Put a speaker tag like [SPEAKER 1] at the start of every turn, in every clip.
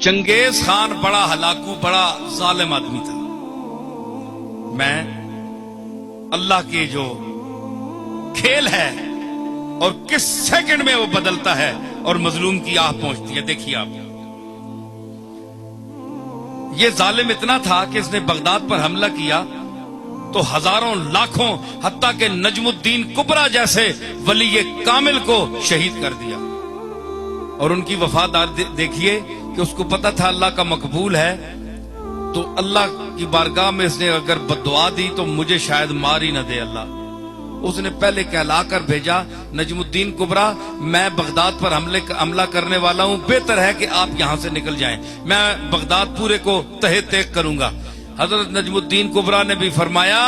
[SPEAKER 1] چنگیز خان بڑا ہلاکو بڑا ظالم آدمی تھا. میں اللہ کے جو کھیل ہے اور کس سیکنڈ میں وہ بدلتا ہے اور مظلوم کی آہ پہنچتی ہے. دیکھیے آپ, یہ ظالم اتنا تھا کہ اس نے بغداد پر حملہ کیا تو ہزاروں لاکھوں حتیٰ کہ نجم الدین کبرا جیسے ولی کامل کو شہید کر دیا. اور ان کی وفادار دیکھیے کہ اس کو پتا تھا اللہ کا مقبول ہے, تو اللہ کی بارگاہ میں اس نے اگر بددعا دی تو مجھے شاید مار ہی نہ دے اللہ. اس نے پہلے کہلا کر بھیجا, نجم الدین کبرا میں بغداد پر حملہ کرنے والا ہوں, بہتر ہے کہ آپ یہاں سے نکل جائیں, میں بغداد پورے کو تہہ تیغ کروں گا. حضرت نجم الدین کبرا نے بھی فرمایا,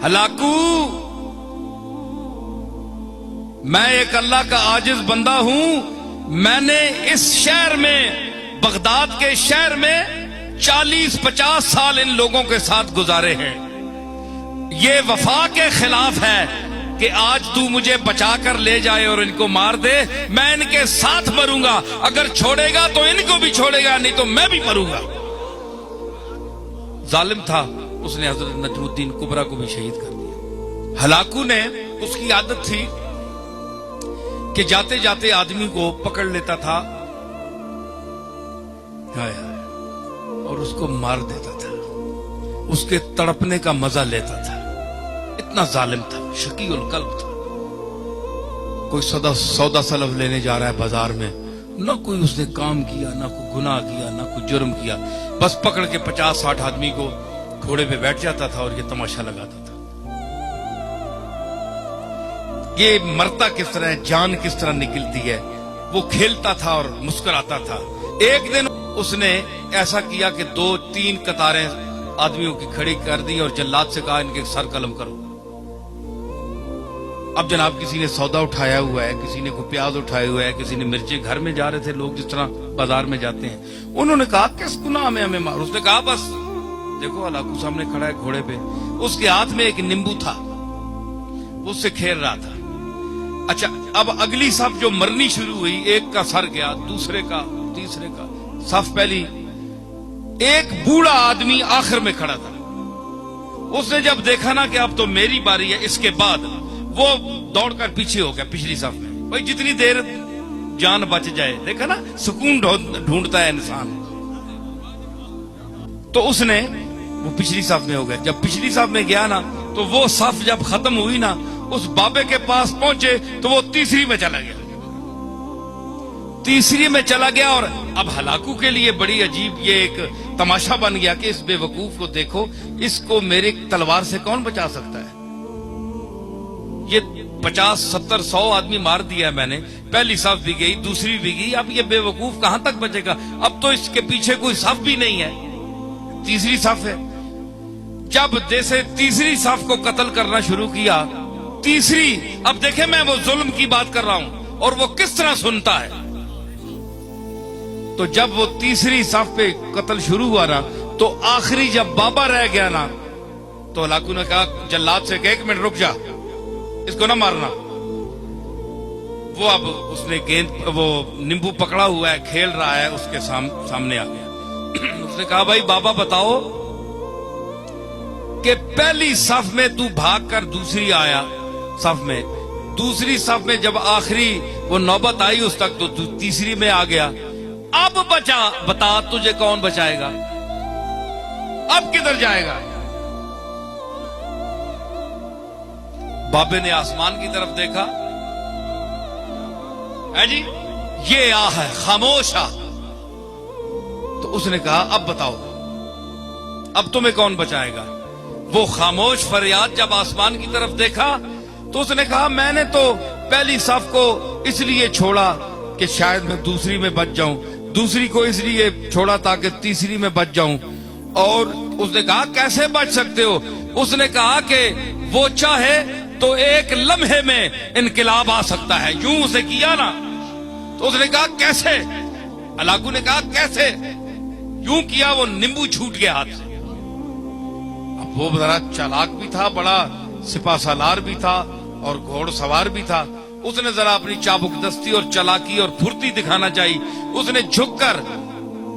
[SPEAKER 1] ہلاکو میں ایک اللہ کا عاجز بندہ ہوں, میں نے اس شہر میں بغداد کے شہر میں 40-50 سال ان لوگوں کے ساتھ گزارے ہیں. یہ وفا کے خلاف ہے کہ آج تو مجھے بچا کر لے جائے اور ان کو مار دے. میں ان کے ساتھ مروں گا, اگر چھوڑے گا تو ان کو بھی چھوڑے گا, نہیں تو میں بھی مروں گا. ظالم تھا, اس نے حضرت نجم الدین کبرا کو بھی شہید کر دیا. ہلاکو نے, اس کی عادت تھی کہ جاتے جاتے آدمی کو پکڑ لیتا تھا اور اس کو مار دیتا تھا, اس کے تڑپنے کا مزہ لیتا تھا. اتنا ظالم تھا, شقی القلب تھا. کوئی سودا سلف لینے جا رہا ہے بازار میں, نہ کوئی اس نے کام کیا, نہ کوئی گناہ کیا, نہ کوئی جرم کیا, بس پکڑ کے 50-60 آدمی کو گھوڑے پہ بیٹھ جاتا تھا اور یہ تماشا لگاتا تھا. یہ مرتا کس طرح ہے, جان کس طرح نکلتی ہے, وہ کھیلتا تھا اور مسکراتا تھا. ایک دن اس نے ایسا کیا کہ 2-3 قطاریں آدمیوں کی کھڑی کر دی اور جلاد سے کہا ان کے سر قلم کرو. اب جناب کسی نے سودا اٹھایا ہوا ہے, کسی نے کوئی پیاز اٹھایا ہوا ہے, کسی نے مرچیں, گھر میں جا رہے تھے لوگ جس طرح بازار میں جاتے ہیں. انہوں نے کہا کس گناہ میں ہمیں مارو. اس نے کہا بس دیکھو ہلاکو سامنے کھڑا ہے گھوڑے پہ, اس کے ہاتھ میں ایک نیمبو تھا, اس سے کھیل رہا تھا. اچھا اب اگلی صف جو مرنی شروع ہوئی, ایک کا سر گیا, دوسرے کا, تیسرے کا. صف پہلی, ایک بوڑھا آدمی آخر میں کھڑا تھا. اس نے جب دیکھا نا کہ اب تو میری باری ہے, اس کے بعد وہ دوڑ کر پیچھے ہو گیا پچھلی صف میں. بھائی جتنی دیر جان بچ جائے, دیکھا نا سکون ڈھونڈتا ہے انسان. تو اس نے وہ پچھلی صف میں ہو گیا. جب پچھلی صف میں گیا نا تو وہ صف جب ختم ہوئی نا, اس بابے کے پاس پہنچے تو وہ تیسری میں چلا گیا. تیسری میں چلا گیا. اور اب ہلاکو کے لیے بڑی عجیب یہ ایک تماشا بن گیا کہ اس بے وقوف کو دیکھو, اس کو میرے تلوار سے کون بچا سکتا ہے. یہ 50-70-100 آدمی مار دیا ہے میں نے, پہلی صف بھی گئی, دوسری بھی گئی, اب یہ بے وقوف کہاں تک بچے گا. اب تو اس کے پیچھے کوئی صف بھی نہیں ہے, تیسری صف ہے. جب جیسے تیسری صف کو قتل کرنا شروع کیا, تیسری, اب دیکھیں میں وہ ظلم کی بات کر رہا ہوں اور وہ کس طرح سنتا ہے. تو جب وہ تیسری صف پہ قتل شروع ہوا نا, تو آخری جب بابا رہ گیا نا, تو ہلاکو نے کہا جلاد سے کہ 1 منٹ رک جا, اس کو نہ مارنا. وہ اب اس نے گیند, وہ نیمبو پکڑا ہوا ہے, کھیل رہا ہے, اس کے سامنے آ گیا. اس نے کہا بھائی بابا بتاؤ کہ پہلی صف میں تو بھاگ کر دوسری آیا صف میں, دوسری صف میں جب آخری وہ نوبت آئی اس تک تو تیسری میں آ گیا. اب بتا تجھے کون بچائے گا, اب کدھر جائے گا. بابے نے آسمان کی طرف دیکھا, ہے جی یہ آہ ہے, خاموش آہ. تو اس نے کہا اب بتاؤ, اب تمہیں کون بچائے گا. وہ خاموش فریاد جب آسمان کی طرف دیکھا تو اس نے کہا میں نے تو پہلی صف کو اس لیے چھوڑا کہ شاید میں دوسری میں بچ جاؤں, دوسری کو اس لیے چھوڑا تاکہ تیسری میں بچ جاؤں. اور اس نے کہا کیسے بچ سکتے ہو. اس نے کہا کہ وہ چاہے تو ایک لمحے میں انقلاب آ سکتا ہے. یوں اسے کیا نا, تو اس نے کہا کیسے. ہلاکو نے کہا کیسے. یوں کیا, وہ نیمبو چھوٹ گیا ہاتھ سے. اب وہ ذرا چالاک بھی تھا, بڑا سپاہ سالار بھی تھا اور گھوڑ سوار بھی تھا. اس نے ذرا اپنی چابک دستی اور چالاکی اور پھرتی دکھانا چاہیے. اس نے جھک کر